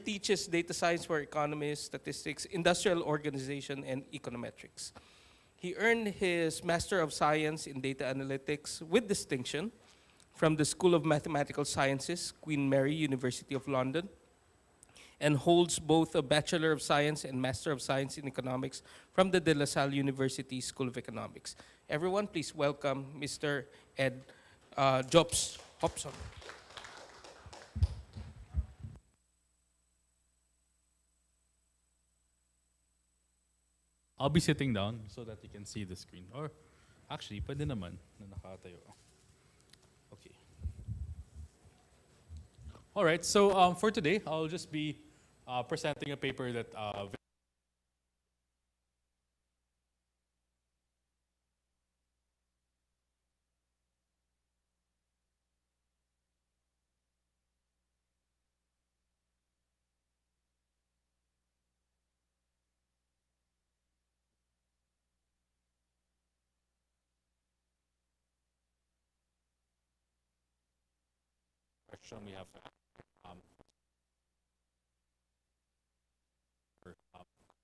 teaches data science for economists, statistics, industrial organization, and econometrics. He earned his Master of Science in Data Analytics with distinction from the School of Mathematical Sciences, Queen Mary, University of London, and holds both a Bachelor of Science and Master of Science in Economics from the De La Salle University School of Economics. Everyone, please welcome Mr. Jopson. I'll be sitting down so that you can see the screen. Or actually, pwede naman na nakatayo. Okay. All right, so for today, I'll just be presenting a paper that question we have um,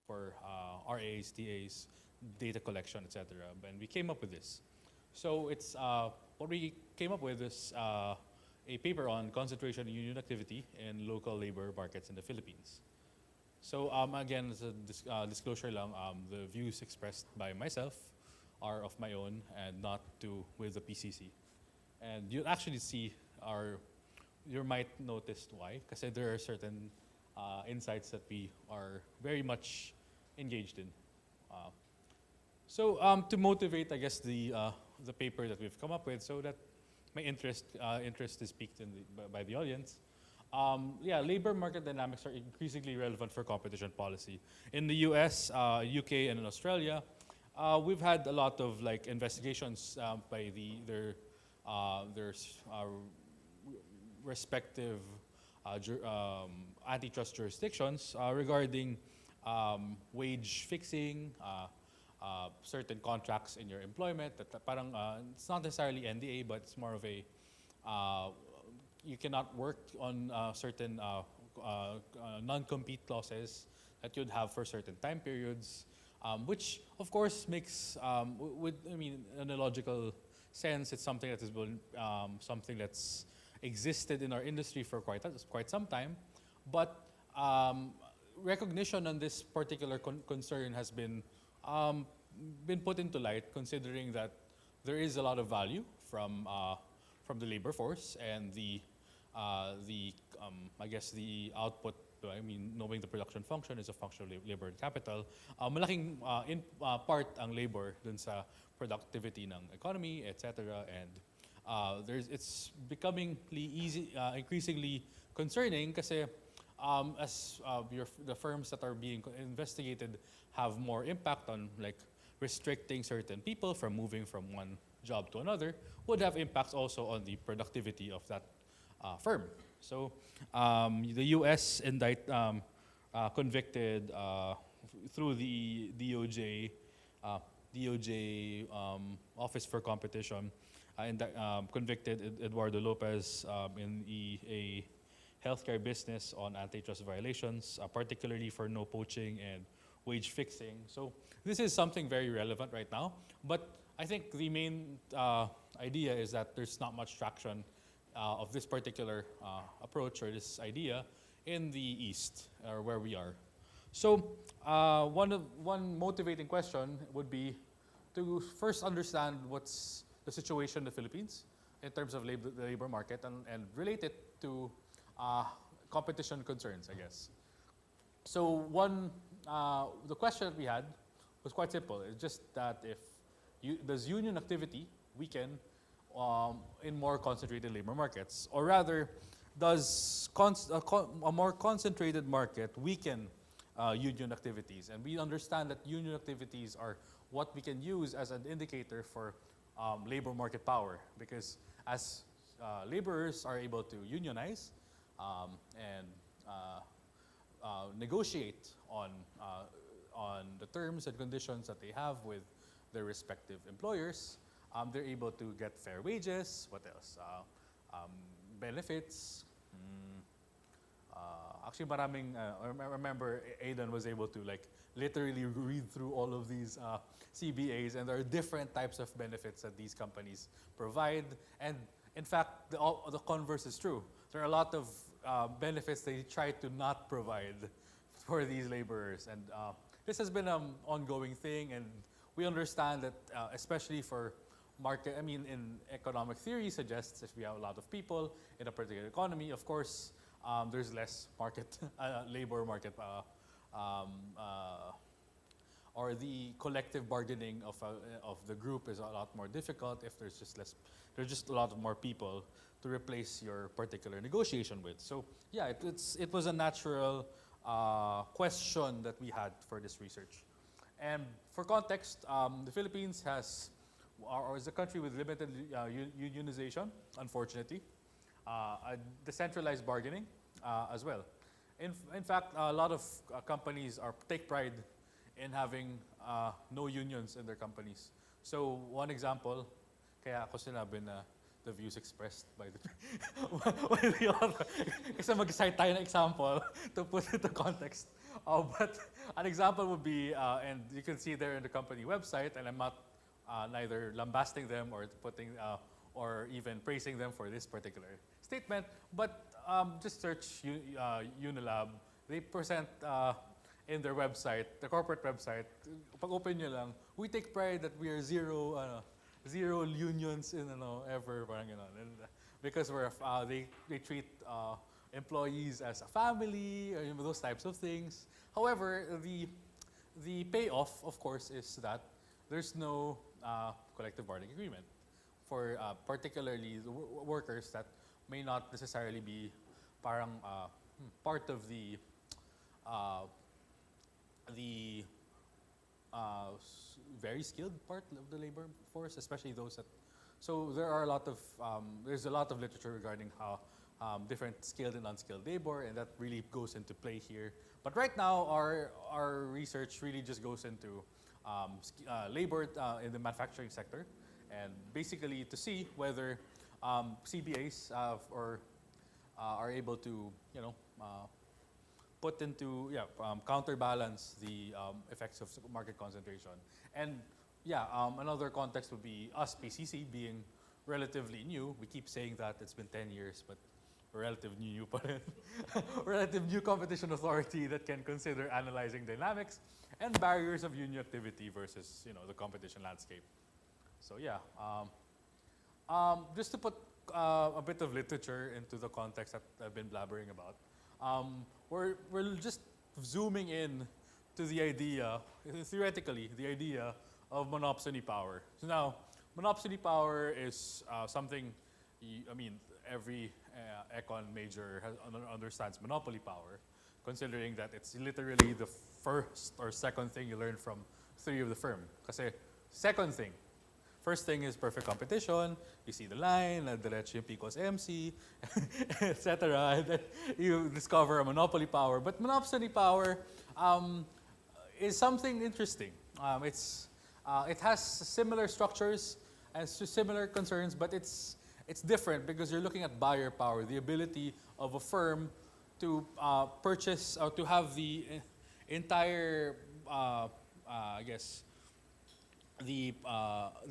for RAs, TAs, data collection, etc. And we came up with this. So it's what we came up with is a paper on concentration and union activity in local labor markets in the Philippines. So again, as a disclosure lang, the views expressed by myself are of my own and not with the PCC. And you'll actually see you might notice why, because there are certain insights that we are very much engaged in. So to motivate, I guess, the paper that we've come up with, so that my interest is piqued by the audience. Yeah, labor market dynamics are increasingly relevant for competition policy. In the US, UK, and in Australia, we've had a lot of investigations by their respective antitrust jurisdictions regarding wage fixing, certain contracts in your employment. That parang it's not necessarily NDA, but it's more of a you cannot work on certain non-compete clauses that you'd have for certain time periods, which of course makes, in a logical sense, it's something that has been something that's existed in our industry for quite some time, but recognition on this particular concern has been put into light, considering that there is a lot of value from the labor force and I guess the output. I mean, knowing the production function is a function of labor and capital. Malaking in part ang labor dun sa productivity ng economy, etc. And it's becoming increasingly concerning kasi as the firms that are being investigated have more impact on restricting certain people from moving from one job to another, would have impacts also on the productivity of that firm. So the U.S. Convicted through the DOJ Office for Competition, convicted Edgardo Lopez in a healthcare business on antitrust violations, particularly for no poaching and wage fixing. So this is something very relevant right now. But I think the main idea is that there's not much traction of this particular approach or this idea in the East, or where we are. So one motivating question would be to first understand what's the situation in the Philippines in terms of the labor market and relate it to competition concerns, I guess. So the question that we had was quite simple. It's just that does union activity weaken in more concentrated labor markets, or rather, does a more concentrated market weaken union activities? And we understand that union activities are what we can use as an indicator for labor market power, because as laborers are able to unionize and negotiate on the terms and conditions that they have with their respective employers, they're able to get fair wages. What else? Benefits, actually maraming, I remember Aidan was able to like literally read through all of these CBAs, and there are different types of benefits that these companies provide. And in fact, the converse is true. There are a lot of benefits they try to not provide for these laborers. And this has been an ongoing thing, and we understand that especially for market, I mean, in economic theory suggests if we have a lot of people in a particular economy, of course, there's less market, labor market, or the collective bargaining of the group is a lot more difficult if there's just a lot of more people to replace your particular negotiation with. So yeah, it was a natural question that we had for this research. And for context, the Philippines is a country with limited unionization, unfortunately, a decentralized bargaining as well. In fact, a lot of companies take pride in having no unions in their companies. So one example, kaya ako sinabi na the views expressed by the author. Kasi mag-cite tayo ng example to put it into context. But an example would be, and you can see there in the company website, and I'm not neither lambasting them or or even praising them for this particular statement, but just search Unilab. They present in their website, the corporate website, pag open nyo lang, we take pride that we are zero unions in ever, parang ganon. And because they treat employees as a family, or those types of things. However, the payoff, of course, is that there's no collective bargaining agreement for particularly the workers that may not necessarily be parang part of the very skilled part of the labor force, especially those that. So there are there's a lot of literature regarding how different skilled and unskilled labor, and that really goes into play here. But right now, our research really just goes into labor in the manufacturing sector, and basically to see whether CBAs are able to put into counterbalance the effects of market concentration. And another context would be us, PCC, being relatively new. We keep saying that it's been 10 years, but we're relatively new pa rin. Relative new competition authority that can consider analyzing dynamics and barriers of union activity versus the competition landscape. So just to put a bit of literature into the context that I've been blabbering about. We're just zooming in to the idea, theoretically, the idea of monopsony power. So now, monopsony power is something, every econ major understands monopoly power, considering that it's literally the first or second thing you learn from theory of the firm. Kasi second thing, first thing is perfect competition. You see the line, diretso yung P equals MC, etc. And then you discover a monopoly power. But monopsony power is something interesting. It has similar structures and similar concerns, but it's different because you're looking at buyer power, the ability of a firm to purchase or to have the entire, the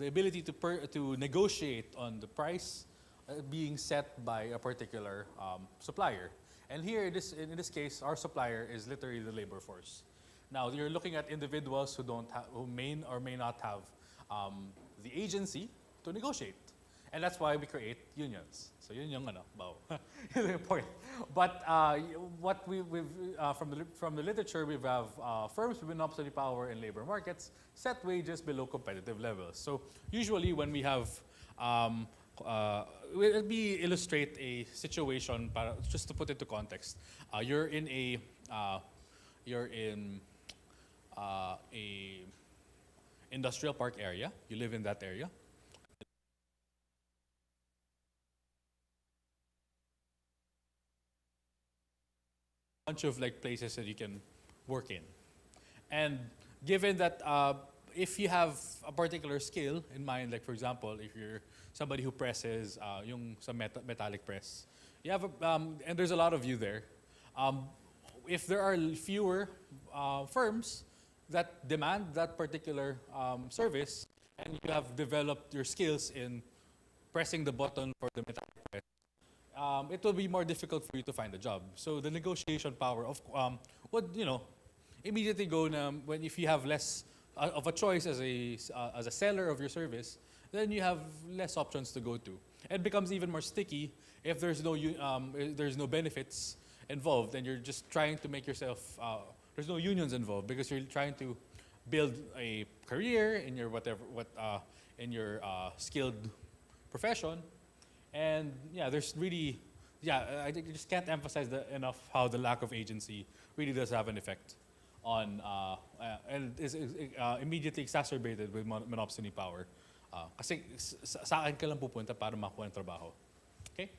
ability to negotiate on the price being set by a particular supplier. And here, in this case, our supplier is literally the labor force. Now, you're looking at individuals who may or may not have the agency to negotiate. And that's why we create unions. So yun yung point. But what from the literature, we have firms with monopsony power in labor markets set wages below competitive levels. So usually when we have, let me illustrate a situation just to put it to context. You're in a industrial park area. You live in that area. Bunch of places that you can work in, and given that if you have a particular skill in mind, like for example, if you're somebody who presses yung sa metallic press, you have and there's a lot of you there. if there are fewer firms that demand that particular service, and you have developed your skills in pressing the button for the metallic press, it will be more difficult for you to find a job. So the negotiation power of would immediately go when if you have less of a choice as a seller of your service, then you have less options to go to. It becomes even more sticky if there's no benefits involved, and you're just trying to make yourself. There's no unions involved because you're trying to build a career in your in your skilled profession. And yeah, there's really, I think you just can't emphasize enough how the lack of agency really does have an effect on, and is immediately exacerbated with monopsony power. Kasi sa akin ka lang pupunta para makuha ng trabaho. Okay?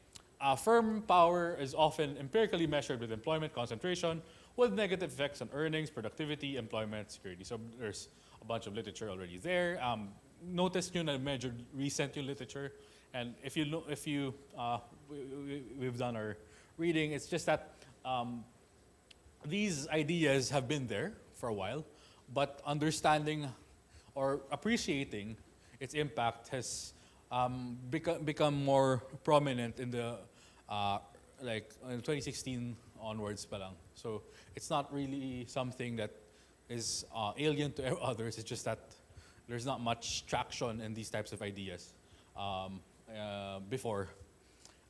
Firm power is often empirically measured with employment concentration, with negative effects on earnings, productivity, employment, security. So there's a bunch of literature already there. Notice nyo na medyo recent yung literature. And if we've done our reading, it's just that these ideas have been there for a while, but understanding or appreciating its impact has become more prominent in the in 2016 onwards pa lang. So it's not really something that is alien to others. It's just that there's not much traction in these types of ideas before.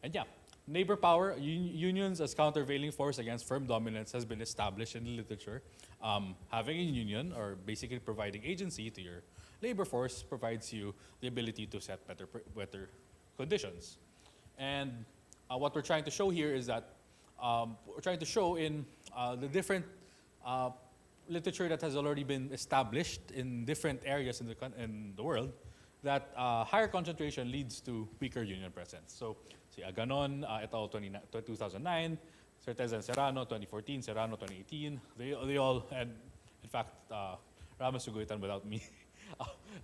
And yeah, neighbor power, unions as countervailing force against firm dominance has been established in the literature. Having a union, or basically providing agency to your labor force, provides you the ability to set better conditions. And what we're trying to show here is that we're trying to show in the different literature that has already been established in different areas in the world, that higher concentration leads to weaker union presence. So, si Aganon et al. 2009, Certeza and Serrano 2014, Serrano 2018, they all, and in fact, Ramos Suguitan without me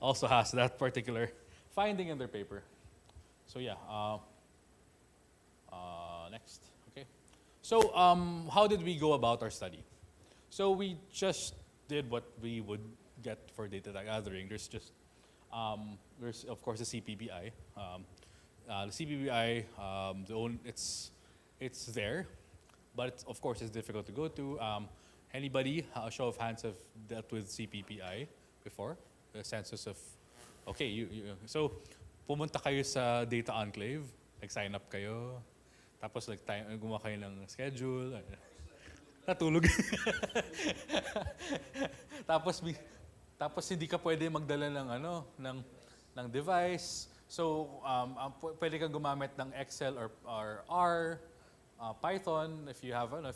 also has that particular finding in their paper. So yeah, next, okay. So how did we go about our study? So we just did what we would get for data gathering. There's just, there's of course the CPBI. The CPBI, it's there, but of course it's difficult to go to. Anybody, a show of hands, have dealt with CPPI before? The census of, okay, so pumunta kayo sa data enclave, sign up kayo, tapos gumawa kayo ng schedule, natulog. tapos hindi ka pwede magdala ng device. So pwede kang gumamit ng Excel or R, Python if you have I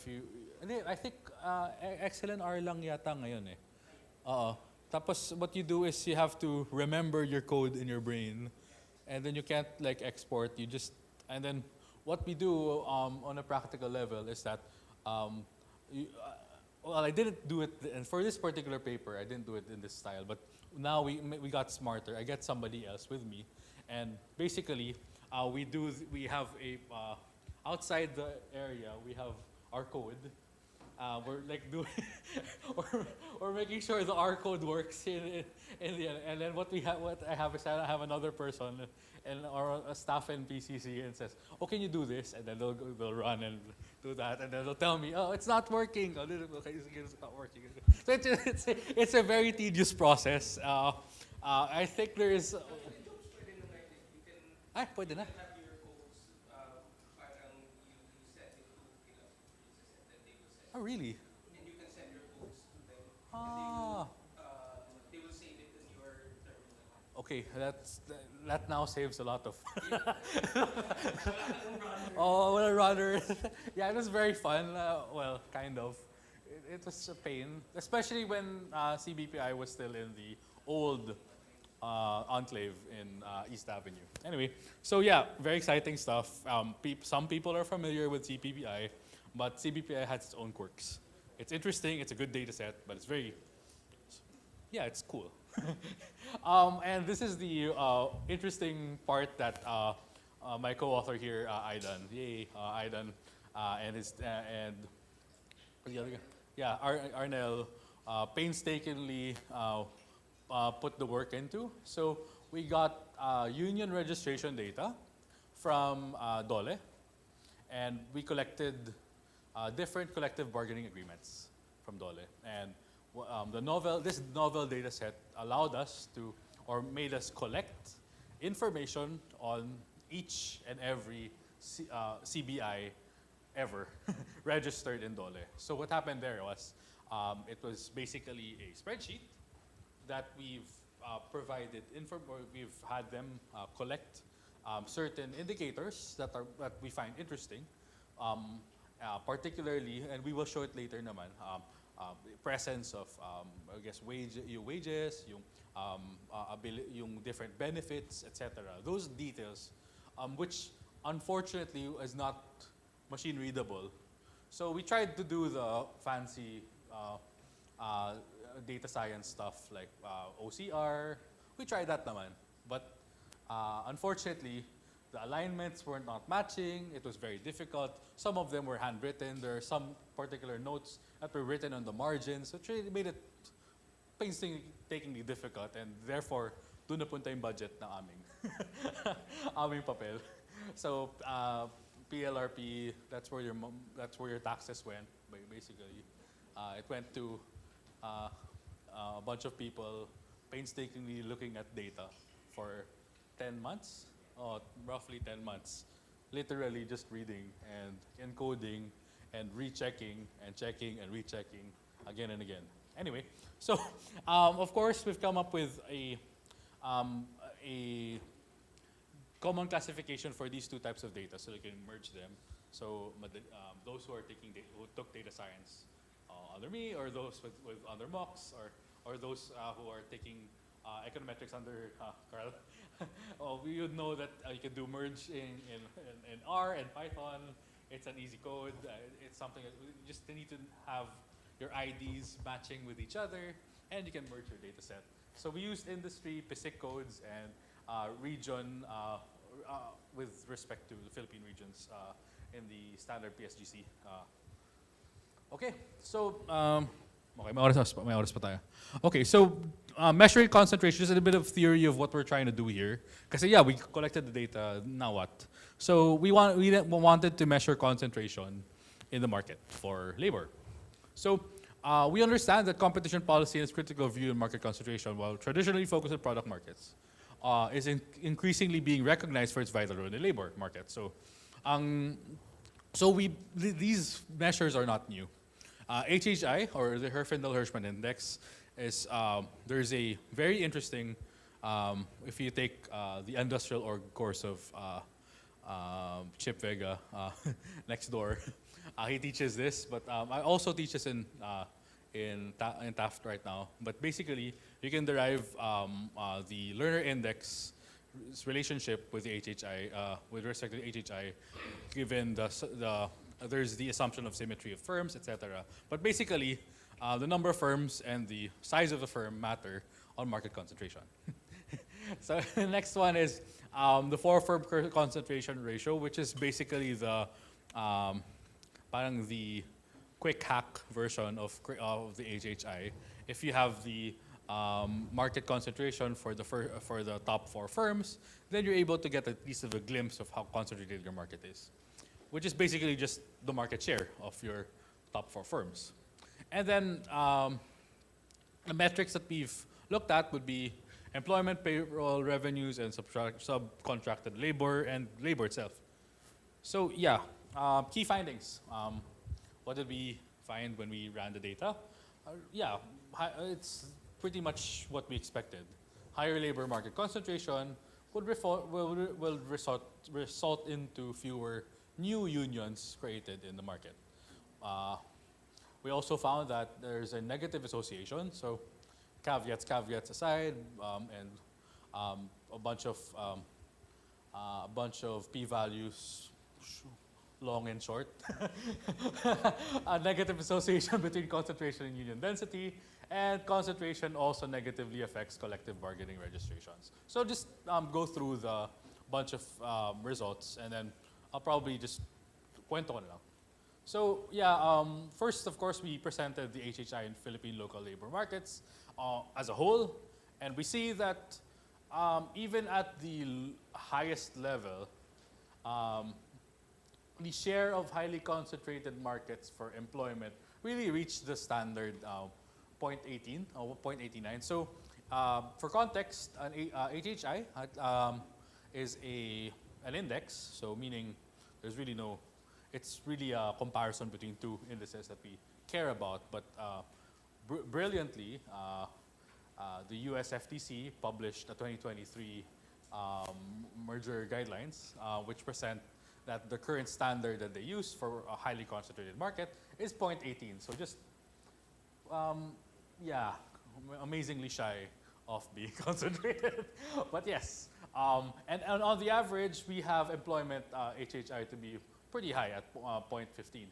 think Excel and R lang yata ngayon eh. Tapos what you do is you have to remember your code in your brain, and then you can't export. And then what we do on a practical level is that well, I didn't do it, and for this particular paper I didn't do it in this style, but now we got smarter. I get somebody else with me, and basically we have a outside the area we have our code. We're doing, we're making sure the R code works in the end. And then what I have is I have another person or a staff in PCC and says, "Oh, can you do this?" And then they'll run and do that, and then they'll tell me, "Oh, it's not working." Oh, okay, it's not working. So it's a very tedious process. I think there is. Pwede na. Oh, really? And you can send your codes to them. And they will save it in your terminal. Okay, that now saves a lot of. Oh, what a runner! Yeah, it was very fun. Well, kind of. It was a pain, especially when CBPI was still in the old enclave in East Avenue. Anyway, so yeah, very exciting stuff. Some people are familiar with CPBI. But CBPI has its own quirks. It's interesting, it's a good data set, but it's cool. And this is the interesting part that my co-author here, Aidan, yay, Aidan, and The other guy. Yeah, Arnel painstakingly put the work into. So we got union registration data from Dole, and we collected different collective bargaining agreements from Dole. And this novel data set allowed us to, or made us collect information on each and every CBI ever registered in Dole. So what happened there was, it was basically a spreadsheet that we've provided, or we've had them collect certain indicators that we find interesting, particularly, and we will show it later naman, presence of, I guess, wages, yung different benefits, etc. Those details, which unfortunately is not machine readable. So we tried to do the fancy data science stuff like OCR. We tried that naman, but unfortunately, the alignments were not matching. It was very difficult. Some of them were handwritten. There are some particular notes that were written on the margins, which really made it painstakingly difficult, and therefore, doon napunta yung budget na aming papel. So PLRP, that's where your taxes went. Basically, it went to a bunch of people painstakingly looking at data for 10 months, roughly 10 months, literally just reading and encoding and rechecking and checking and rechecking again and again. Anyway, so of course we've come up with a common classification for these two types of data, so you can merge them. So those who took data science under me, or those with under mocks, or those who are taking econometrics under Carl, we would know that you can do merge in R and Python. It's an easy code. It's something that you just need to have your IDs matching with each other, and you can merge your data set. So we used industry, PSIC codes, and region with respect to the Philippine regions in the standard PSGC. Okay, so okay, may oras pa tayo. Okay, so measuring concentration is a bit of theory of what we're trying to do here. Because yeah, we collected the data. Now what? So we wanted to measure concentration in the market for labor. So we understand that competition policy and its critical view in market concentration, while traditionally focused on product markets, is increasingly being recognized for its vital role in the labor market. So, these measures are not new. HHI, or the Herfindahl-Hirschman Index, is there's a very interesting, if you take the industrial org course of Chip Vega next door, he teaches this, but I also teach this in Taft right now. But basically, you can derive the learner index relationship with the HHI, with respect to the HHI, given there's the assumption of symmetry of firms, etc. But basically, the number of firms and the size of the firm matter on market concentration. So the next one is the 4-firm concentration ratio, which is basically the parang the quick hack version of the HHI. If you have the market concentration for the top 4 firms, then you're able to get at least a glimpse of how concentrated your market is, which is basically just the market share of your top 4 firms. And then the metrics that we've looked at would be employment, payroll, revenues, and subcontracted labor, and labor itself. So yeah, key findings. What did we find when we ran the data? Yeah, it's pretty much what we expected. Higher labor market concentration will result into fewer new unions created in the market. We also found that there's a negative association, so caveats aside, and a bunch of p-values, long and short. A negative association between concentration and union density, and concentration also negatively affects collective bargaining registrations. So just go through the bunch of results, and then I'll probably just kwento ko na lang. So yeah, first of course we presented the HHI in Philippine local labor markets as a whole, and we see that even at the highest level, um, the share of highly concentrated markets for employment really reached the standard 0.18 or 0.89. So for context, HHI is an index, so meaning there's really no, it's really a comparison between two indices that we care about, but brilliantly, the US FTC published a 2023 merger guidelines, which present that the current standard that they use for a highly concentrated market is 0.18. So just, yeah, amazingly shy of being concentrated. But yes, and on the average, we have employment HHI to be pretty high at 0.15.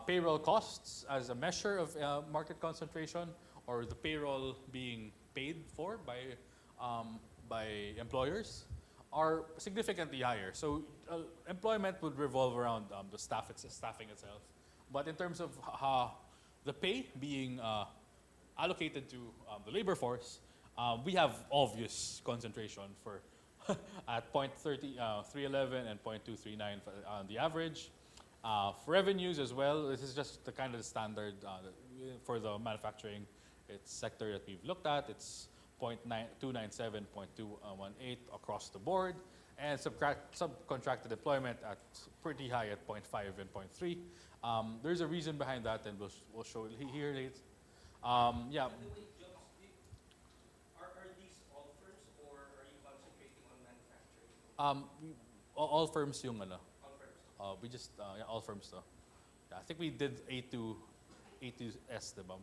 Payroll costs as a measure of market concentration, or the payroll being paid for by employers, are significantly higher. So employment would revolve around the staffing itself. But in terms of the pay being allocated to the labor force, we have obvious concentration for at 311 and 0.239 on the average. For revenues as well, this is just the kind of the standard for the manufacturing sector that we've looked at. It's 0.297, 0.218 across the board, and subcontracted employment at pretty high at 0.5 and 0.3. There's a reason behind that, and we'll show it here later. Yeah. By the way, Jobs, are these all firms or are you concentrating on manufacturing? All firms yung ano. All firms. We just yeah, all firms though. Yeah, I think we did A2S, diba?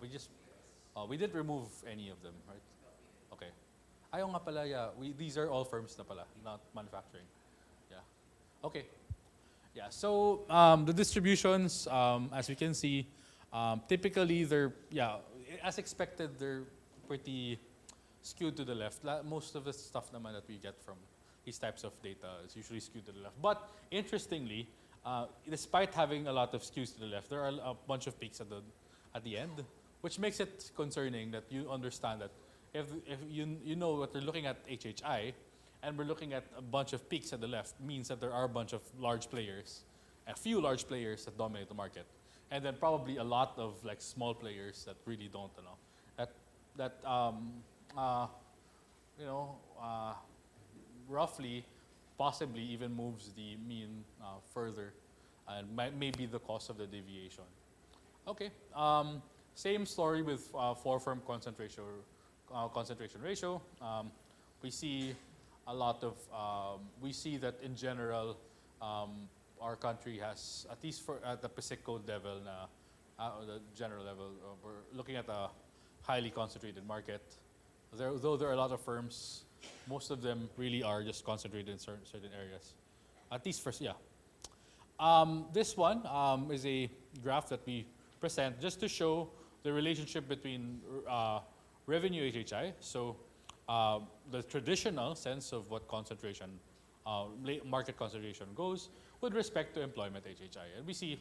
We didn't remove any of them, right? Okay. Ayaw nga pala, yeah. These are all firms na pala, not manufacturing. Yeah. Okay. Yeah, so the distributions, as we can see, typically they're, yeah, as expected, they're pretty skewed to the left. Most of the stuff naman that we get from these types of data is usually skewed to the left. But interestingly, despite having a lot of skews to the left, there are a bunch of peaks at the end, which makes it concerning that you understand that if you know what they're looking at HHI, and we're looking at a bunch of peaks at the left, means that there are a bunch of large players, a few large players that dominate the market, and then probably a lot of like small players that really don't, you know, roughly, possibly even moves the mean further, and may be the cause of the deviation. Okay, same story with four-firm concentration ratio. We see a lot of, we see that in general, our country has, at least at the PASIC code level, the general level, we're looking at a highly concentrated market. Though there are a lot of firms, most of them really are just concentrated in certain areas. At least first, yeah. This one is a graph that we present just to show the relationship between revenue HHI. So the traditional sense of what concentration, market concentration goes with respect to employment HHI. And we see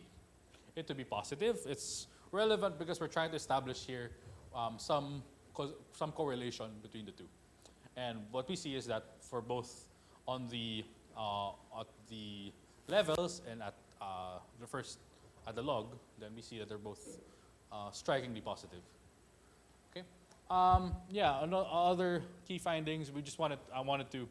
it to be positive. It's relevant because we're trying to establish here some correlation between the two. And what we see is that for both on the at the levels and at the log, then we see that they're both strikingly positive. Okay. Yeah. Other key findings. I wanted to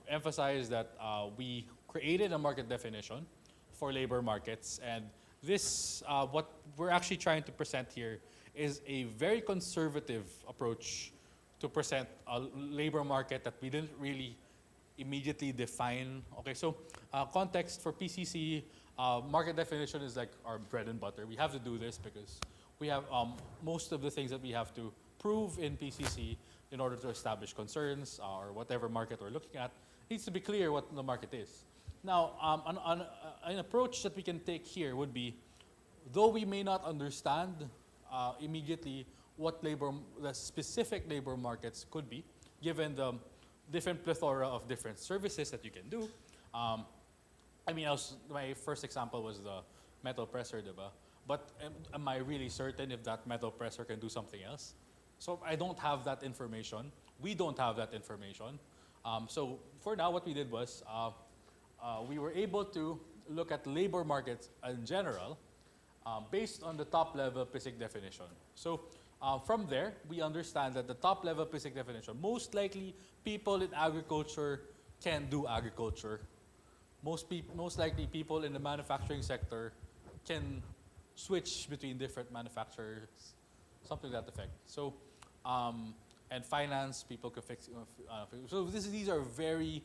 emphasize that we created a market definition for labor markets, and this what we're actually trying to present here is a very conservative approach to present a labor market that we didn't really immediately define. Okay, so context for PCC, market definition is like our bread and butter. We have to do this because we have most of the things that we have to prove in PCC in order to establish concerns or whatever market we're looking at. It needs to be clear what the market is. Now, an approach that we can take here would be, though we may not understand immediately what the specific labor markets could be, given the different plethora of different services that you can do. I mean, my first example was the metal presser, diba? But am I really certain if that metal presser can do something else? So I don't have that information. We don't have that information. So for now, what we did was we were able to look at labor markets in general based on the top-level PSIC definition. So from there, we understand that the top-level PSIC definition, most likely people in agriculture can do agriculture. Most likely people in the manufacturing sector can switch between different manufacturers, something to that effect. So, and finance, people can fix. So these are very,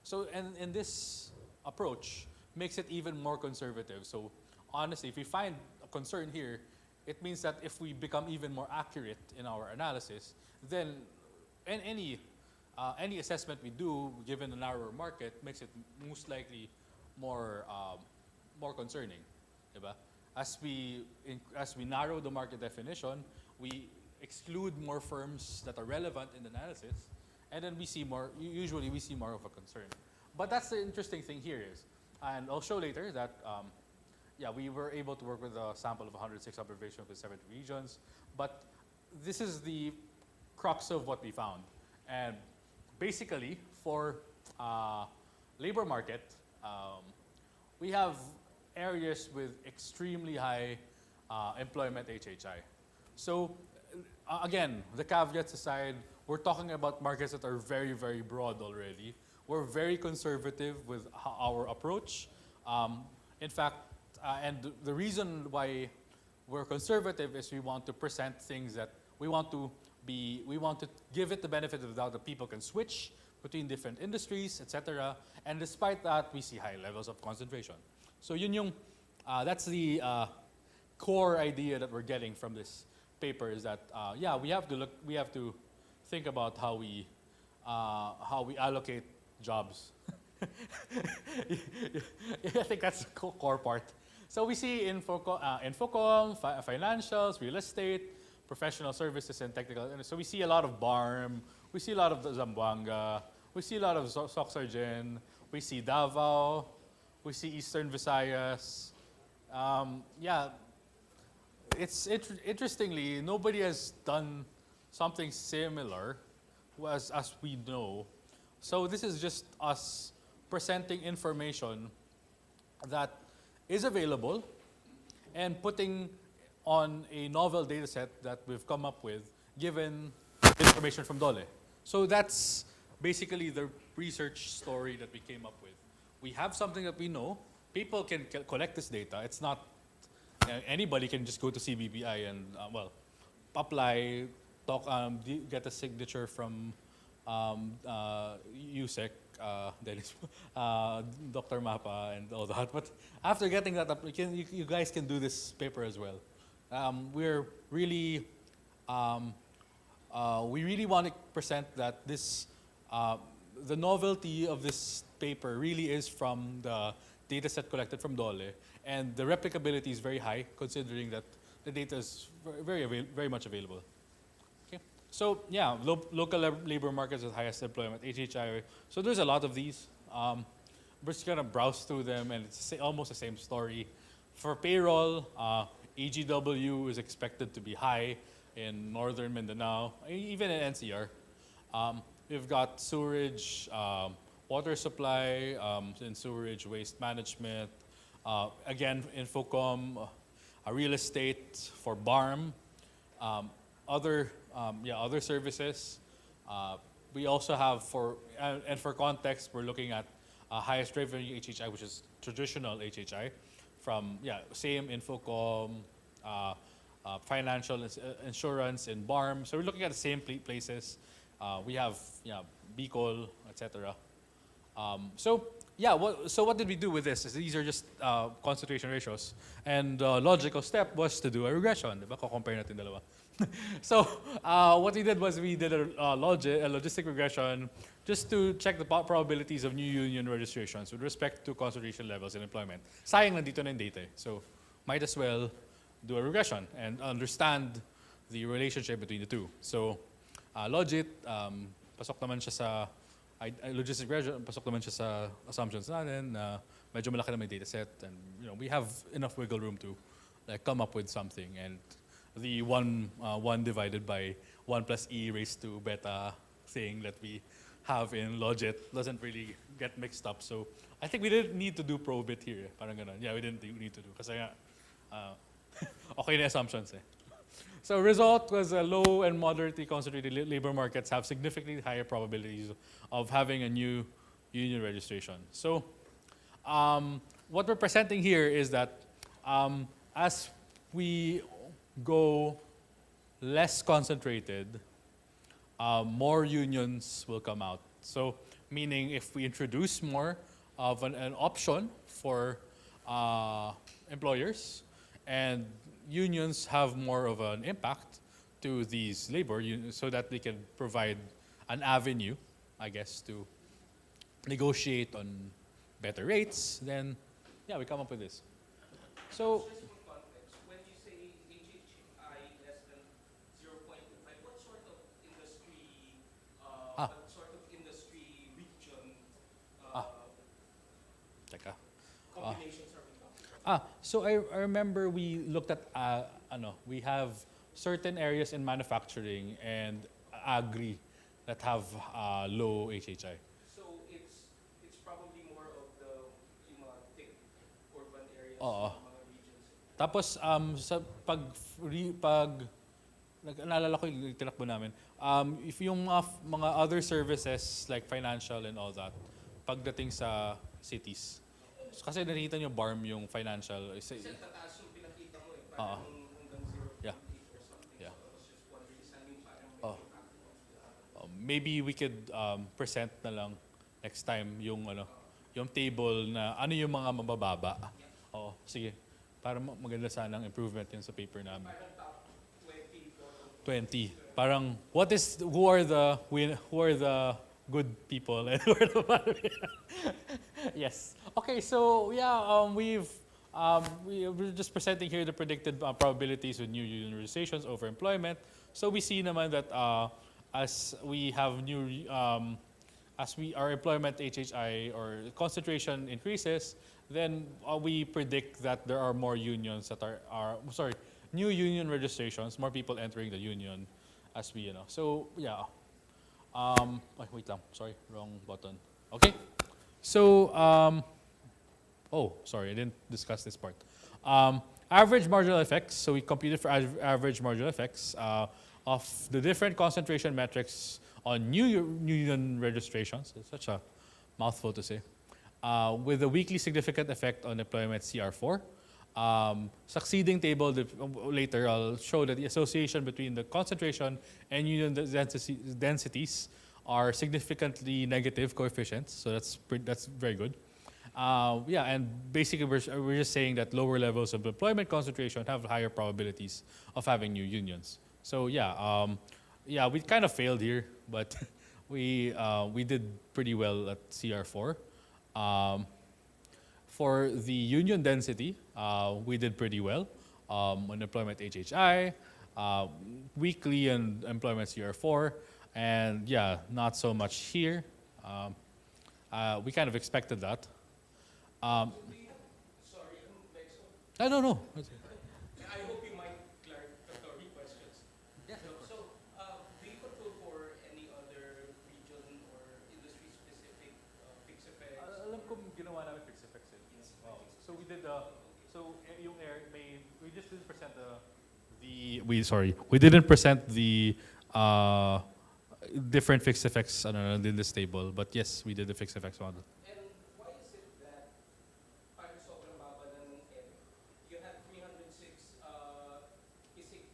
so and this approach makes it even more conservative. So honestly, if we find a concern here, it means that if we become even more accurate in our analysis, then any assessment we do, given the narrower market, makes it most likely more concerning, diba? As we narrow the market definition, we exclude more firms that are relevant in the analysis, and then we see more. Usually, we see more of a concern. But that's the interesting thing here is, and I'll show later that. Yeah, we were able to work with a sample of 106 observations with 70 regions, but this is the crux of what we found. And basically, for labor market, we have areas with extremely high employment HHI. So again, the caveats aside, we're talking about markets that are very, very broad already. We're very conservative with our approach. In fact, and the reason why we're conservative is we want to present things that we want to give it the benefit of the doubt that people can switch between different industries, etc. And despite that, we see high levels of concentration. So that's the core idea that we're getting from this paper is that yeah, we have to think about how we allocate jobs. I think that's the core part. So we see Infocom, financials, real estate, professional services, and technical. So we see a lot of BARM, we see a lot of Zamboanga, we see a lot of Soxargen, we see Davao, we see Eastern Visayas. Yeah, it's interestingly, nobody has done something similar as we know. So this is just us presenting information that is available and putting on a novel data set that we've come up with given information from Dole. So that's basically the research story that we came up with. We have something that we know. People can collect this data. It's not, anybody can just go to CBBI and, well, apply, talk, get a signature from USEC, Dr. Mapa and all that. But after getting that up, you guys can do this paper as well. We're really, we really want to present that this, the novelty of this paper really is from the data set collected from Dole, and the replicability is very high considering that the data is very much available. So yeah, local labor markets with highest employment, HHI. So there's a lot of these. We're just gonna browse through them, and it's almost the same story. For payroll, AGW is expected to be high in northern Mindanao, even in NCR. We've got sewerage, water supply, and sewerage waste management. Again, Infocom, real estate for BARM, other services. We also have and for context, we're looking at highest revenue HHI, which is traditional HHI, from same Infocom, financial insurance and BARM. So we're looking at the same places. We have Bicol, etc. So what did we do with this? These are just concentration ratios, and the logical step was to do a regression. Diba? Compare natin dalawa. So what we did was we did a logistic regression just to check the probabilities of new union registrations with respect to concentration levels in employment. Sayang nandito na yung data. So might as well do a regression and understand the relationship between the two. So Logit, pasok naman siya sa logistic regression, pasok naman siya sa assumptions natin. medyo malaki na may data set, and we have enough wiggle room to like come up with something. And the one divided by 1 plus e raised to beta thing that we have in Logit doesn't really get mixed up. So I think we didn't need to do probit here. Parang ganun. Yeah, we didn't need to do. Kasi nga, okay na assumptions eh. So result was low and moderately concentrated labor markets have significantly higher probabilities of having a new union registration. So what we're presenting here is that as we go less concentrated, more unions will come out. So meaning if we introduce more of an option for employers, and unions have more of an impact to these labor so that they can provide an avenue, I guess, to negotiate on better rates, then yeah, we come up with this. So Just for context, when you say HHI less than 0.25, what sort of industry, what sort of industry region Ah. Teka. combinations are we talking? So I remember we looked at we have certain areas in manufacturing and agri that have low HHI. So it's probably more of the yung mga thick urban areas, Oo. mga regions. Tapos sa naalala ko yung tinakbo namin, if yung mga other services like financial and all that, pagdating sa cities, kasi nakita nyo BARM yung financial. Kasi tataas yung pinakita mo eh, parang hanggang 0.8 Yeah. or something. Yeah. So I was just wondering, saan yung parang may Oh. impact? Maybe we could present na lang next time yung yung table na ano yung mga mabababa. Oo, sige. Para maganda sanang improvement yun sa paper namin. Parang top 20, bottom 20. Parang who are the good people and who are the bad people? Yes. Okay, so yeah, we're just presenting here the predicted probabilities with new unionizations over employment. So we see naman that as we have our employment HHI or concentration increases, then we predict that there are more unions that new union registrations, more people entering the union as we, So yeah. Wait lang, sorry, wrong button. Okay. So, sorry, I didn't discuss this part. Average marginal effects, so we computed for average marginal effects of the different concentration metrics on new union registrations. It's such a mouthful to say. With a weekly significant effect on employment CR4. Succeeding table later, I'll show that the association between the concentration and union densities are significantly negative coefficients. So that's very good. And basically we're just saying that lower levels of employment concentration have higher probabilities of having new unions. So we kind of failed here, but we did pretty well at CR4. For the union density, we did pretty well on employment HHI, weekly and employment CR4, and not so much here. We kind of expected that. Sorry, I don't know. I hope you might clarify questions. Yeah. So, do you control for any other region or industry-specific fixed effects? Alam ko ginawa namin fixed effects eh. So we did yung we just didn't present we didn't present the different fixed effects in this table, but yes, we did the fixed effects model. And why is it that parang sobrang baba na ng N? You had 306 basic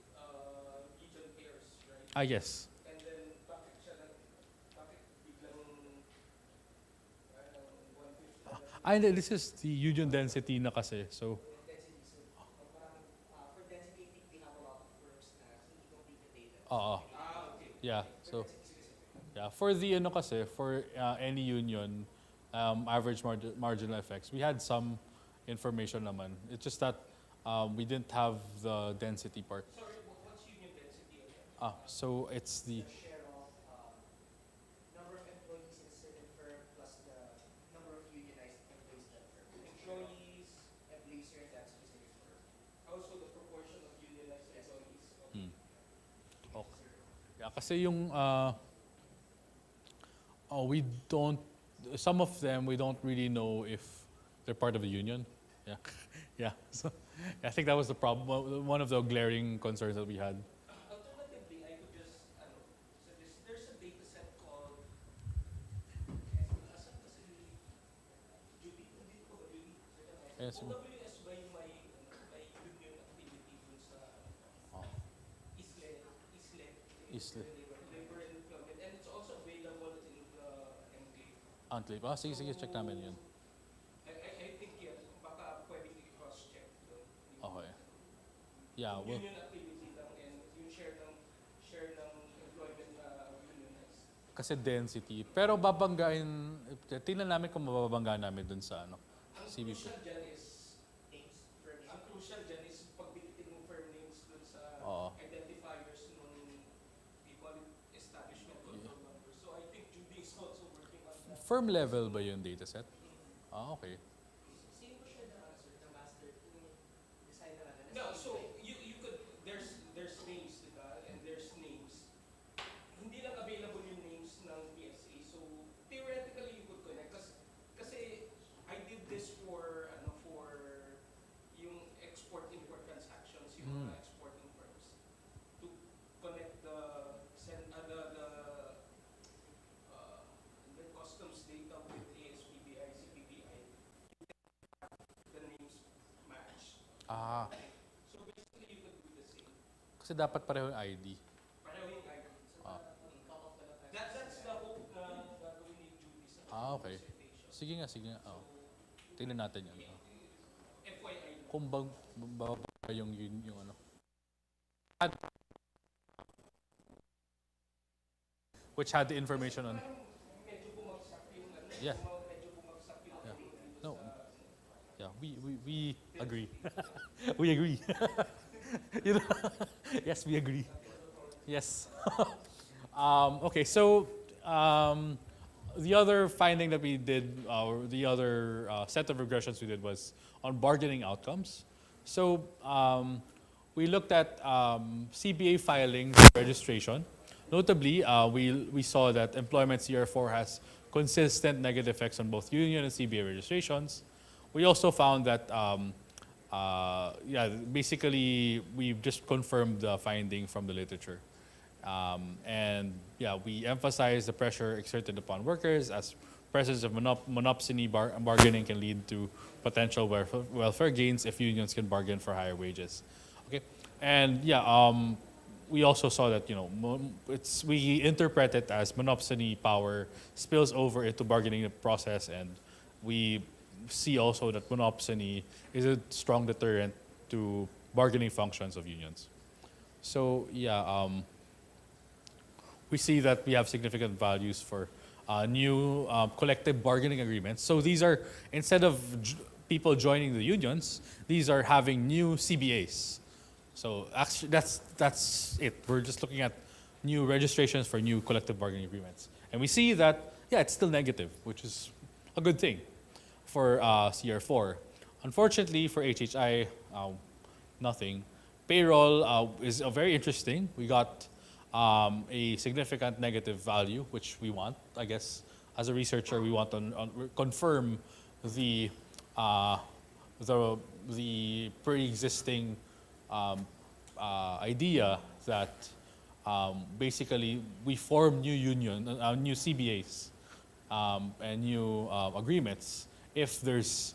region pairs, right? Yes. And then bakit biglang 150? And this is the union density na kasi. So Density. So, for density, I think we have a lot of firms na hindi complete the data. Okay. yeah. So for the for any union average marginal effects, we had some information naman. It's just that we didn't have the density part. Sorry, what's union density again? So it's the The share of number of employees in a certain firm plus the number of unionized employees in that firm. Yeah, kasi yung we don't, some of them we don't really know if they're part of the union. Yeah, yeah. So I think that was the problem. One of the glaring concerns that we had. Alternatively, I could just suggest there's a data set called asan kasi Judy, hindi ko ba Judy? Yes. OWS ba yung may union activity dun sa Oh, Islet Isle. labor and employment, and it's also available in the enclave. Enclave. Ah, sige, sige, check namin yun. I think yes, baka pwedeng i-cross-check doon. Okay. Yeah, well, Union activity lang and yung share ng employment na unionized. kasi density. Pero babanggain, tingnan namin kung mababangga namin dun sa ano, Ang CBP. crucial dyan is names, firm names. ang crucial dyan is pagbibitin ng firm names dun sa Oo. identifiers nung we call it establishment control number. So I think Judy is also working on that. Firm level ba yung dataset? Ah, okay. Sino ko siya na, sir, na master, yung designer na No, so you could there's names, diba? And there's names. Hindi lang available yung names ng PSA. So theoretically you could connect kasi I did this for yung export-import transactions, yung mga exporting firms to connect the customs data with ASPBI, CBBI. The names match. Ah, So basically you could do the same. kasi dapat pareho yung ID. Pareho yung ID. So Ah. cut off na lang. that's the hope na gagawin ni Judy sa Ah, okay. consultation. Sige nga, sige nga. Oh. Tingnan natin yun. Oh. FYI. Kung bababa yung ano. Which had the information on. Medyo bumagsak yung Yeah. medyo bumagsak yung Yeah. dito No. sa- Yeah, we agree. We agree. You know? Yes, we agree. Yes. Okay, so the other finding that we did, or the other set of regressions we did was on bargaining outcomes. So we looked at CBA filing registration. Notably, we saw that employment CR4 has consistent negative effects on both union and CBA registrations. We also found that, basically we've just confirmed the finding from the literature. And yeah, we emphasize the pressure exerted upon workers as presence of monopsony bargaining can lead to potential welfare gains if unions can bargain for higher wages. Okay, and yeah, we also saw that we interpret it as monopsony power spills over into bargaining process, and we see also that monopsony is a strong deterrent to bargaining functions of unions. So yeah, we see that we have significant values for new collective bargaining agreements. So these are, instead of people joining the unions, these are having new CBAs. So actually, that's it. We're just looking at new registrations for new collective bargaining agreements. And we see that, yeah, it's still negative, which is a good thing for CR4. Unfortunately, for HHI, nothing. Payroll is very interesting. We got a significant negative value, which we want. I guess as a researcher, we want to confirm the pre-existing idea that basically we form new CBAs and new agreements if there's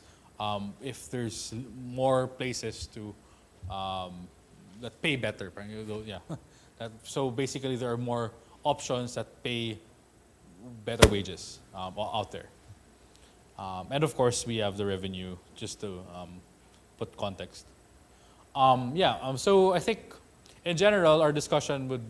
more places to that pay better. Yeah. So basically, there are more options that pay better wages out there. And of course, we have the revenue, just to put context. So I think, in general, our discussion would,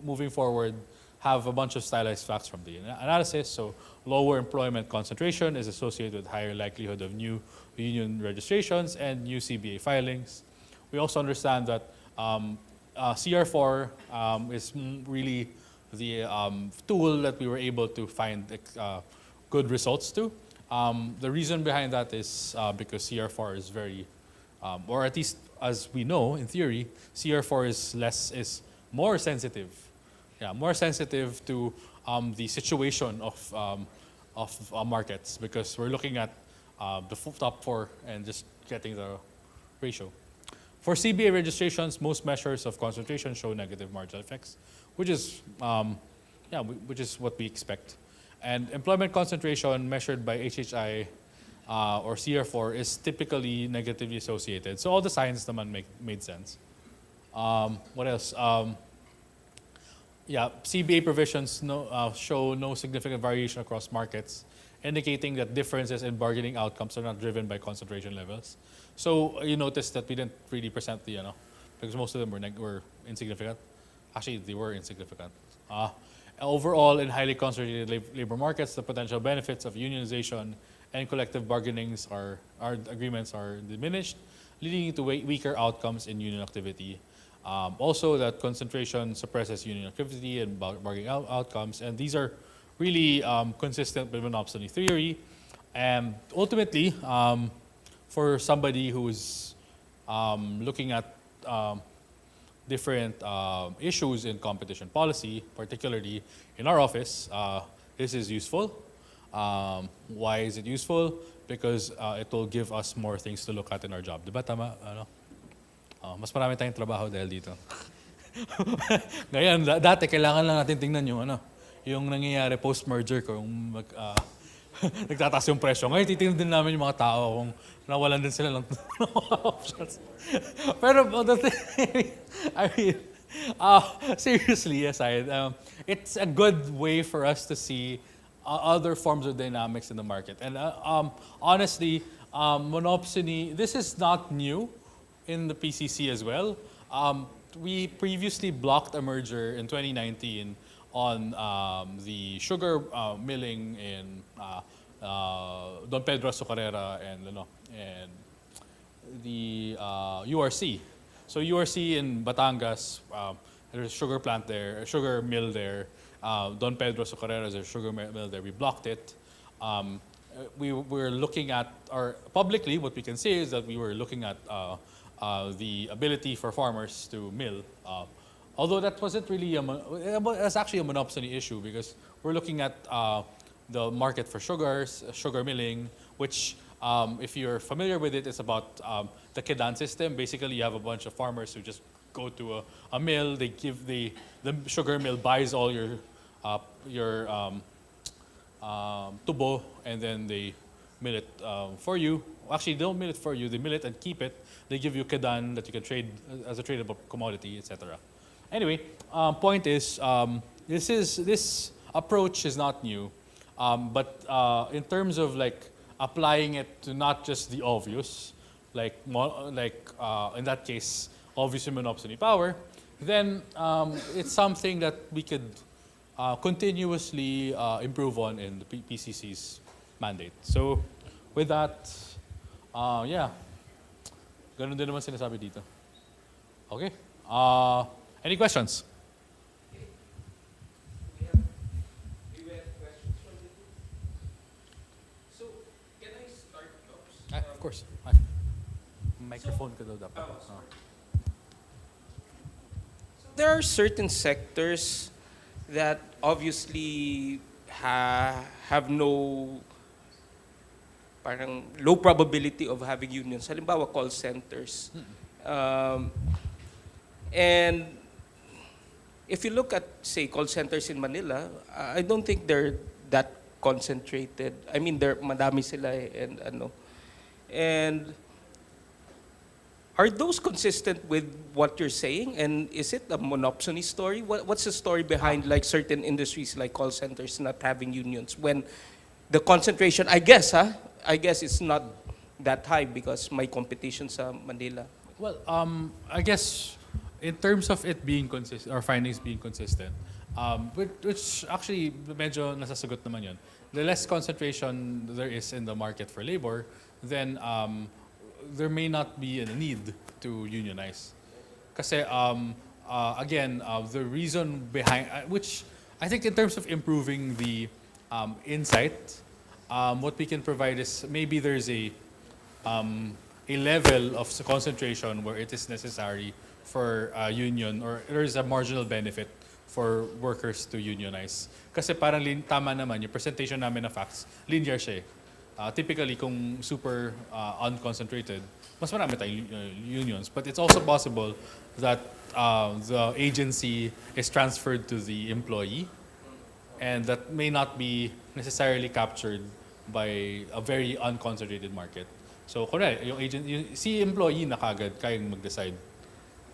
moving forward, have a bunch of stylized facts from the analysis. So lower employment concentration is associated with higher likelihood of new union registrations and new CBA filings. We also understand that CR4 is really the tool that we were able to find good results to. The reason behind that is because CR4 is very, or at least as we know in theory, CR4 is more sensitive more sensitive to the situation of markets, because we're looking at the top four and just getting the ratio. For CBA registrations, most measures of concentration show negative marginal effects, which is which is what we expect. And employment concentration measured by HHI or CR4 is typically negatively associated. So all the signs naman made sense. What else? CBA provisions show no significant variation across markets, indicating that differences in bargaining outcomes are not driven by concentration levels. So you notice that we didn't really present the, because most of them were insignificant. Actually, they were insignificant. Overall, in highly concentrated labor markets, the potential benefits of unionization and collective bargainings agreements are diminished, leading to weaker outcomes in union activity. Also, that concentration suppresses union activity and bargaining outcomes, and these are really consistent with monopsony theory. And ultimately, for somebody who's looking at different issues in competition policy, particularly in our office, this is useful. Why is it useful? Because it will give us more things to look at in our job. Diba tama? Mas marami tayong trabaho dahil dito. Ngayon, dati kailangan lang natin tingnan yung nangyayari post-merger kung nagtataas yung presyo. Ngayon, titingnan din namin yung mga tao kung nawalan din sila ng options. Pero the thing, I mean, seriously aside, it's a good way for us to see other forms of dynamics in the market. And honestly, monopsony, this is not new in the PCC as well. We previously blocked a merger in 2019 on the sugar milling in Don Pedro Azucarera and the URC. So URC in Batangas, there's a sugar plant there, a sugar mill there. Don Pedro Azucarera is a sugar mill there. We blocked it. We were looking at, or publicly, what we can say is that we were looking at the ability for farmers to mill. Although that wasn't really it was actually a monopsony issue, because we're looking at the market for sugar milling, which if you're familiar with it, it's about the Kedan system. Basically, you have a bunch of farmers who just go to a mill. They give the sugar mill buys all your tubo, and then they mill it for you. Actually, they don't mill it for you. They mill it and keep it. They give you Kedan that you can trade as a tradable commodity, etc. Anyway, point is, this approach is not new, but in terms of applying it to not just the obvious, in that case, obvious monopsony power, then it's something that we could continuously improve on in the PCC's mandate. So, with that, ganun din naman sinasabi dito. Okay. Any questions? We have questions from the group. So, can I start, Jobs? Of course. Microphone ka daw dapat. So there are certain sectors that obviously have no parang low probability of having unions. Halimbawa, call centers. And if you look at, say, call centers in Manila, I don't think they're that concentrated. I mean, madami sila and are those consistent with what you're saying? And is it a monopsony story? What's the story behind certain industries like call centers not having unions when the concentration, I guess it's not that high because my competition sa Manila. Well, I guess in terms of it being consistent, or findings being consistent, which actually medyo nasasagot naman yun. The less concentration there is in the market for labor, then there may not be a need to unionize. Kasi again, the reason behind, which I think in terms of improving the insight, what we can provide is maybe there's a level of concentration where it is necessary for a union, or there is a marginal benefit for workers to unionize. Kasi parang tama naman, yung presentation namin na facts, linear siya eh. Typically, kung super unconcentrated, mas marami tayong unions. But it's also possible that the agency is transferred to the employee, and that may not be necessarily captured by a very unconcentrated market. So, kunwari, si employee na kagad kayang mag-decide.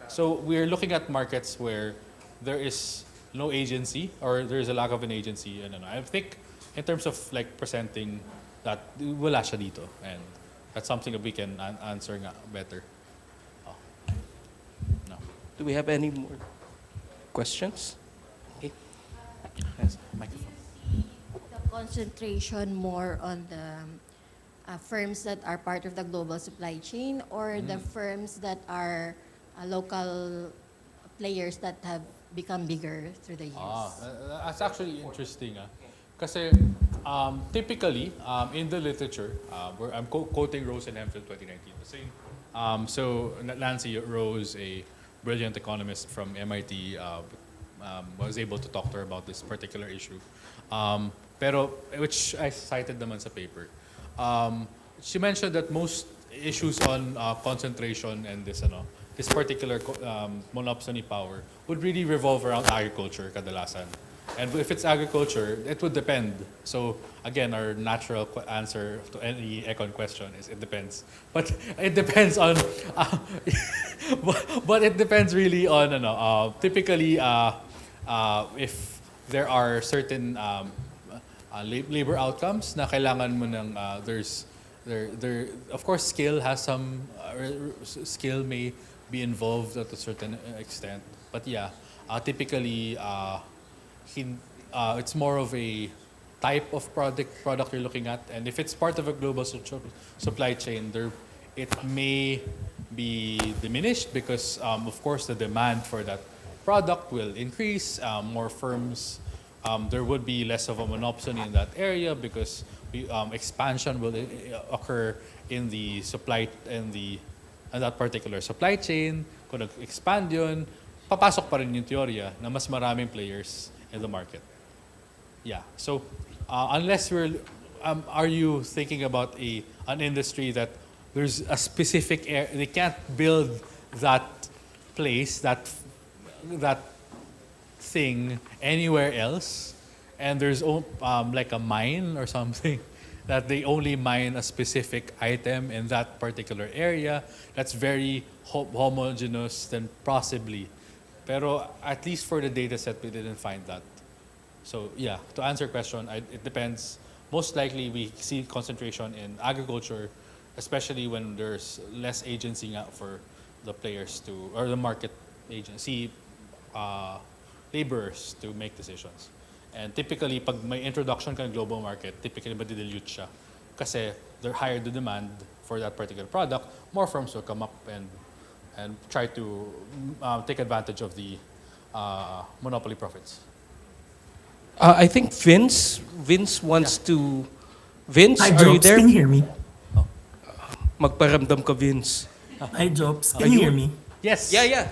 So, we're looking at markets where there is no agency or there is a lack of an agency. And I think in terms of like presenting that, wala siya dito. And that's something that we can answer nga better. No. Do we have any more questions? Okay. Yes, microphone. The concentration more on the firms that are part of the global supply chain, or the firms that are local players that have become bigger through the years? That's actually interesting. Kasi typically, in the literature, I'm quoting Rose and Hemphill 2019. So Nancy Rose, a brilliant economist from MIT, was able to talk to her about this particular issue. Pero, which I cited naman sa paper. She mentioned that most issues on concentration and this particular monopsony power would really revolve around agriculture kadalasan. And if it's agriculture, it would depend. So again, our natural answer to any econ question is it depends. But it depends on, but it depends really on typically if there are certain labor outcomes na kailangan mo ng there of course skill has some skill may be involved at a certain extent, but yeah, typically it's more of a type of product you're looking at, and if it's part of a global supply chain, it may be diminished because of course the demand for that product will increase, more firms, there would be less of a monopsony in that area because expansion will occur in the supply in that particular supply chain. Kung nag-expand yun, papasok pa rin yung teorya na mas maraming players in the market. Yeah. So unless are you thinking about an industry that there's a specific they can't build that place, that thing anywhere else, and there's like a mine or something that they only mine a specific item in that particular area that's very homogeneous, then possibly. Pero at least for the data set, we didn't find that. So yeah, to answer your question, it depends. Most likely we see concentration in agriculture, especially when there's less agency nga for the players or the market agency, laborers to make decisions. And typically, pag may introduction ka ng global market, typically madidilute siya. Kasi they're higher the demand for that particular product, more firms will come up and try to take advantage of the monopoly profits. I think Vince wants to. Vince, Hi, are you Jobs. there? Can you hear me? Magparamdam ka, Vince. Hi, Jobs. Can you hear me? Yes. Yeah.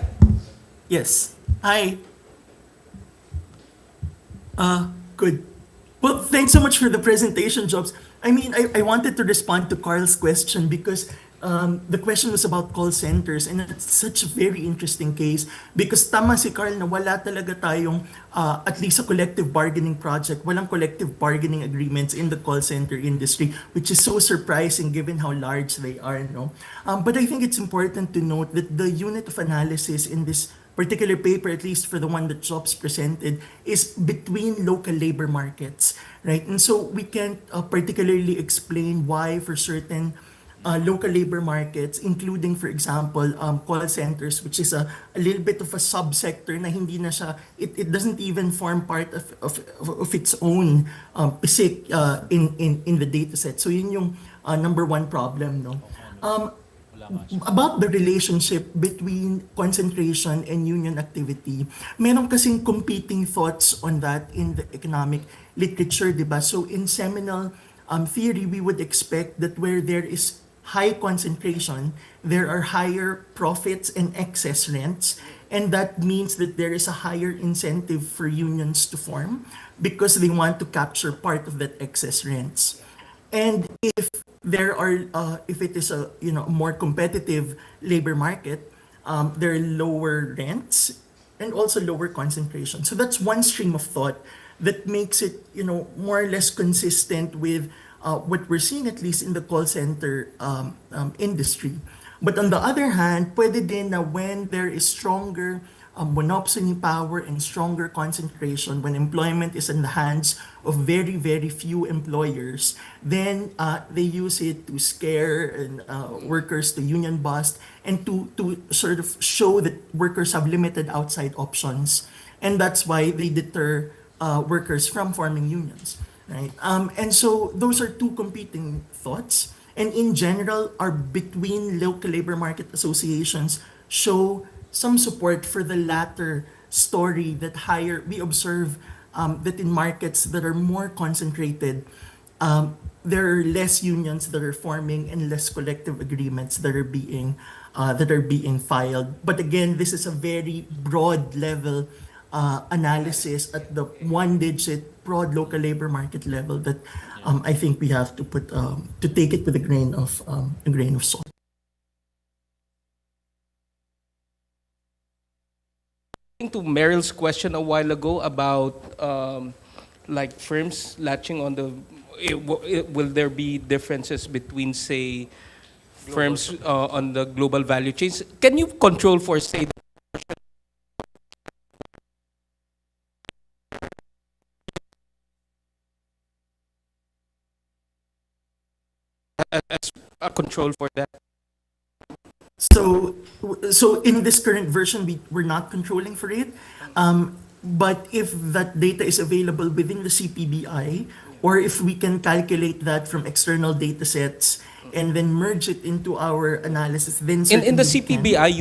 Yes. Hi. Good. Well, thanks so much for the presentation, Jobs. I mean, I wanted to respond to Carl's question because the question was about call centers, and it's such a very interesting case because tama si Carl na wala talaga tayong at least a collective bargaining project, walang collective bargaining agreements in the call center industry, which is so surprising given how large they are, no? But I think it's important to note that the unit of analysis in this particular paper, at least for the one that Jobs presented, is between local labor markets, right? And so we can't particularly explain why for certain local labor markets, including, for example, call centers, which is a little bit of a subsector na hindi na siya, it doesn't even form part of its own PSIC in the data set. So yun yung number one problem, no? About the relationship between concentration and union activity, meron kasing competing thoughts on that in the economic literature, di ba? So in seminal theory, we would expect that where there is high concentration, there are higher profits and excess rents. And that means that there is a higher incentive for unions to form because they want to capture part of that excess rents. And if if it is a more competitive labor market, there are lower rents and also lower concentration. So that's one stream of thought that makes it more or less consistent with what we're seeing at least in the call center industry. But on the other hand, pwede din na when there is stronger monopsony power and stronger concentration, when employment is in the hands of very, very few employers, then they use it to scare workers to union bust and to sort of show that workers have limited outside options. And that's why they deter workers from forming unions, right? And so those are two competing thoughts. And in general, our between local labor market associations show some support for the latter story that we observe that in markets that are more concentrated, there are less unions that are forming and less collective agreements that are being filed. But again, this is a very broad level analysis at the one-digit broad local labor market level that I think we have to put to take it with a grain of salt. To Meryl's question a while ago about like firms latching on will there be differences between say firms on the global value chains? Can you control for say as a control for that? So, so in this current version, we're not controlling for it. But if that data is available within the CPBI, or if we can calculate that from external data sets and then merge it into our analysis, then In the certainly we can. CPBI,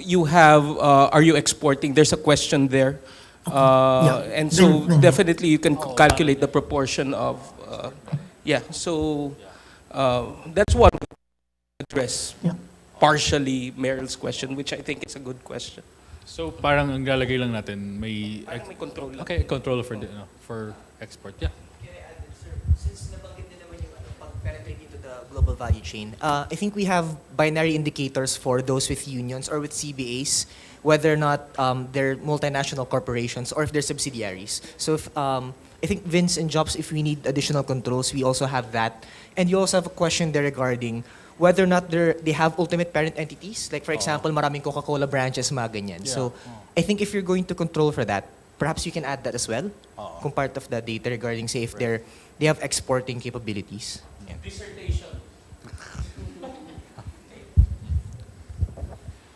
you have are you exporting? There's a question there. Yeah. And so Then- definitely you can calculate the proportion of, yeah, so that's one way to address Yeah. partially Meryl's question, which I think is a good question. So parang ang lalagay lang natin may Parang may control lang. okay, control for export. Yeah. Can I add, sir? Since nabanggit na naman yung pag-penetrate into the global value chain, I think we have binary indicators for those with unions or with CBAs, whether or not they're multinational corporations or if they're subsidiaries. So if, I think Vince and Jobs, if we need additional controls, we also have that. And you also have a question there regarding whether or not they have ultimate parent entities. Like for example, maraming Coca-Cola branches, mga ganyan. So I think if you're going to control for that, perhaps you can add that as well, kung part of the data regarding, say, if they have exporting capabilities. Yeah. Dissertation.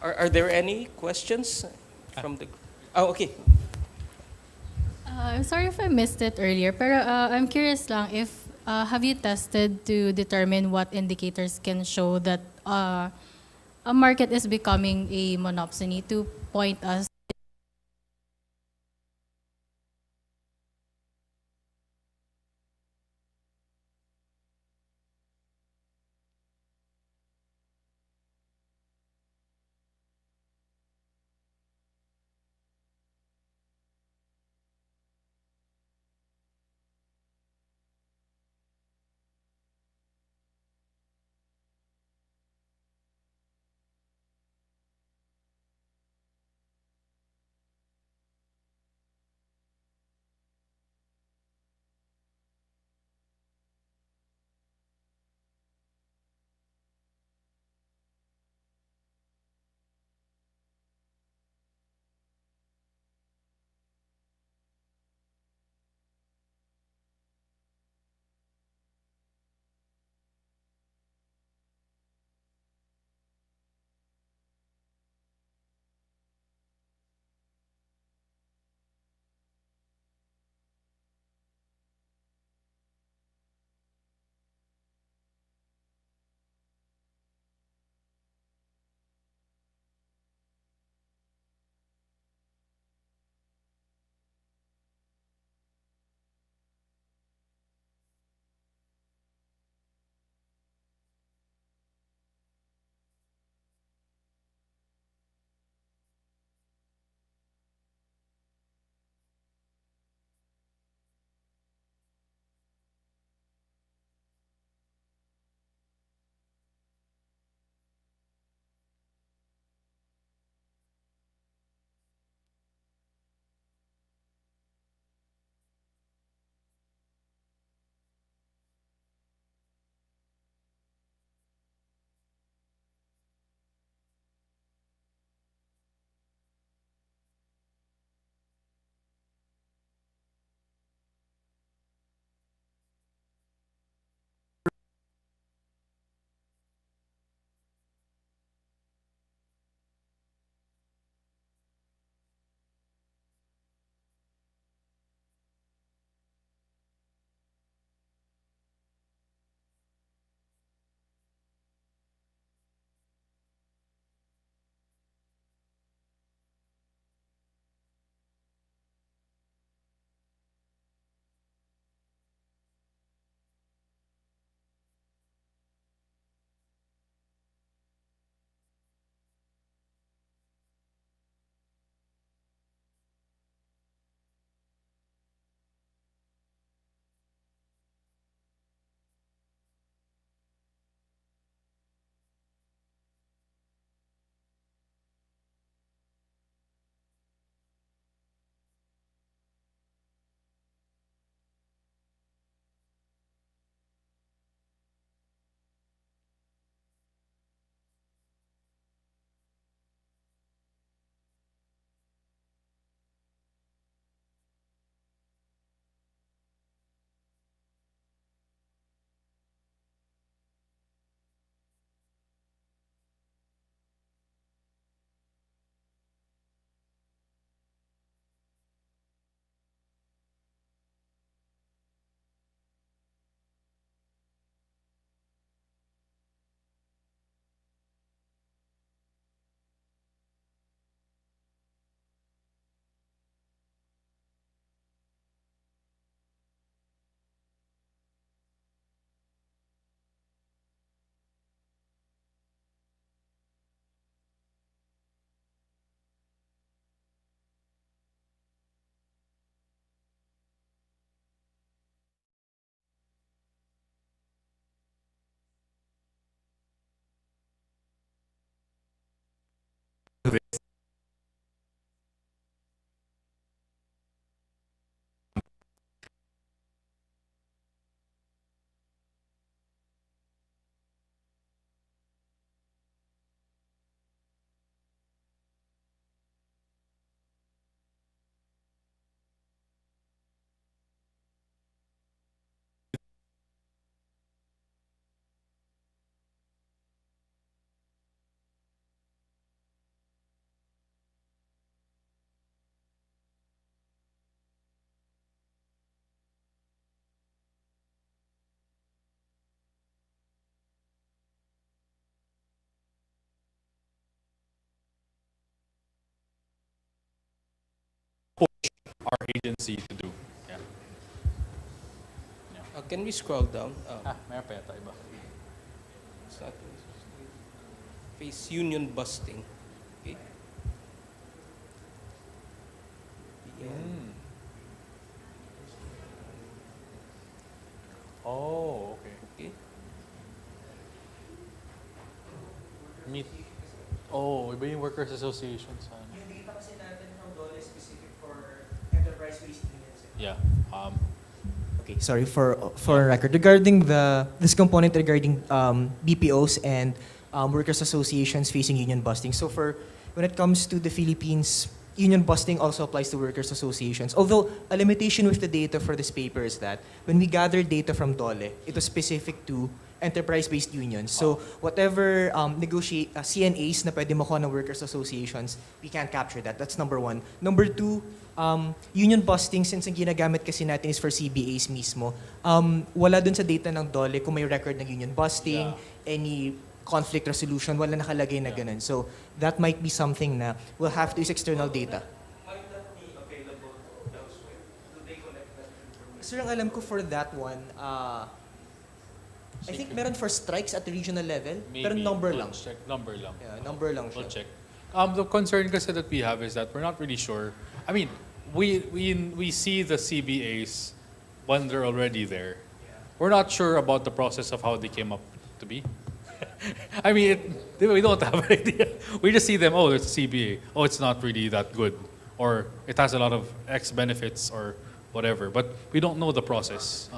Are there any questions from the? Oh, okay. I'm sorry if I missed it earlier, pero I'm curious lang if have you tested to determine what indicators can show that a market is becoming a monopsony to point us our agency to do. Yeah. Can we scroll down? Meron pa yata iba. It's not- face union busting. Okay. Oh, okay. Okay. Meet. Oh, iba yung workers associations. Yung data kasi natin from DOLE is specific for enterprise-based unions. Yeah. Okay, sorry for record. Regarding this component regarding BPOs and workers associations facing union busting. So when it comes to the Philippines, union busting also applies to workers associations. Although a limitation with the data for this paper is that when we gathered data from DOLE, it was specific to enterprise-based unions. So whatever CNAs na pwede makuha ng workers associations, we can't capture that. That's number one. Number two, union busting, since ang ginagamit kasi natin is for CBAs mismo, wala dun sa data ng DOLE kung may record ng union busting, any conflict resolution, wala nakalagay na ganun. So that might be something na we'll have to use external data. Might that be available elsewhere? Do they collect that information? Sir, ang alam ko for that one, I think meron for strikes at the regional level, pero number We'll lang. check. Number lang. Yeah, number lang We'll siya. check. The concern kasi that we have is that we're not really sure. I mean, we see the CBAs when they're already there. We're not sure about the process of how they came up to be. I mean, we don't have an idea. We just see them, oh, there's a CBA. Oh, it's not really that good. Or it has a lot of X benefits or whatever. But we don't know the process.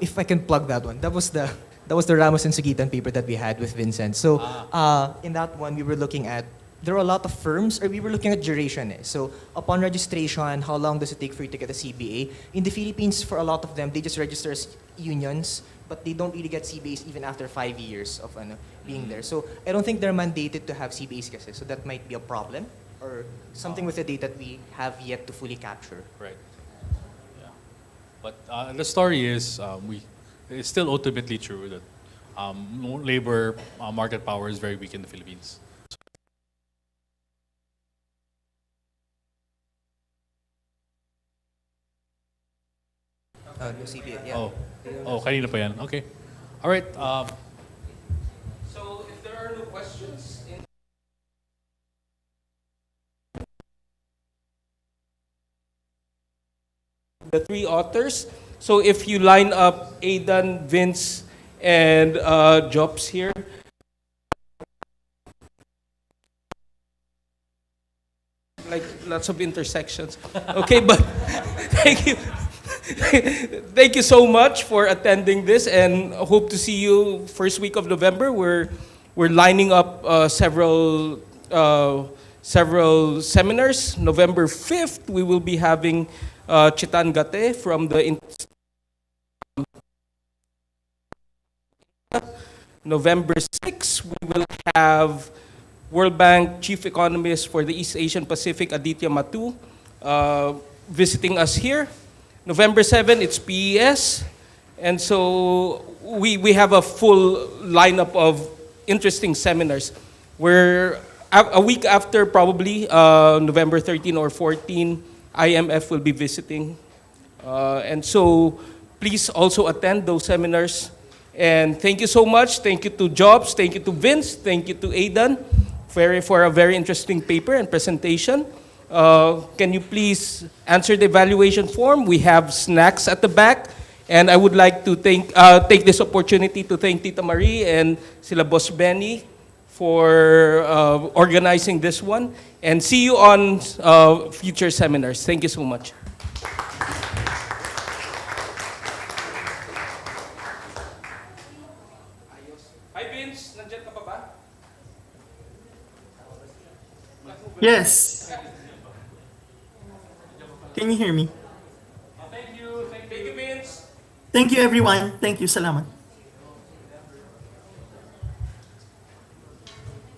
If I can plug that one, that was the Ramos and Sugitan paper that we had with Vincent. So in that one, we were looking at, there are a lot of firms, or we were looking at duration. So upon registration, how long does it take for you to get a CBA? In the Philippines, for a lot of them, they just register as unions, but they don't really get CBAs even after 5 years of being there. So I don't think they're mandated to have CBAs kasi. So that might be a problem, or something with the data that we have yet to fully capture. Right. Yeah. But the story is, it's still ultimately true that labor market power is very weak in the Philippines. No CBA, yeah. Oh, kanina pa yan. Okay. All right. So if there are no questions, the three authors. So if you line up Aidan, Vince, and Jobs here. Like lots of intersections. Okay, but thank you. Thank you so much for attending this, and hope to see you first week of November. We're lining up several seminars. November 5th, we will be having Chitan Gate from the November 6th, we will have World Bank Chief Economist for the East Asian Pacific, Aditya Matu, visiting us here. November 7th, it's PES. And so we have a full lineup of interesting seminars. We're a week after, probably, November 13 or 14, IMF will be visiting. And so please also attend those seminars. And thank you so much. Thank you to Jobs. Thank you to Vince. Thank you to Aidan for a very interesting paper and presentation. Can you please answer the evaluation form? We have snacks at the back. And I would like to take this opportunity to thank Tita Marie and sila Boss Benny for organizing this one. And see you on future seminars. Thank you so much. Hi Vince, nandiyan ka pa ba? Yes. Can you hear me? Thank you. Thank you, Vince. Thank you, everyone. Thank you. Salamat.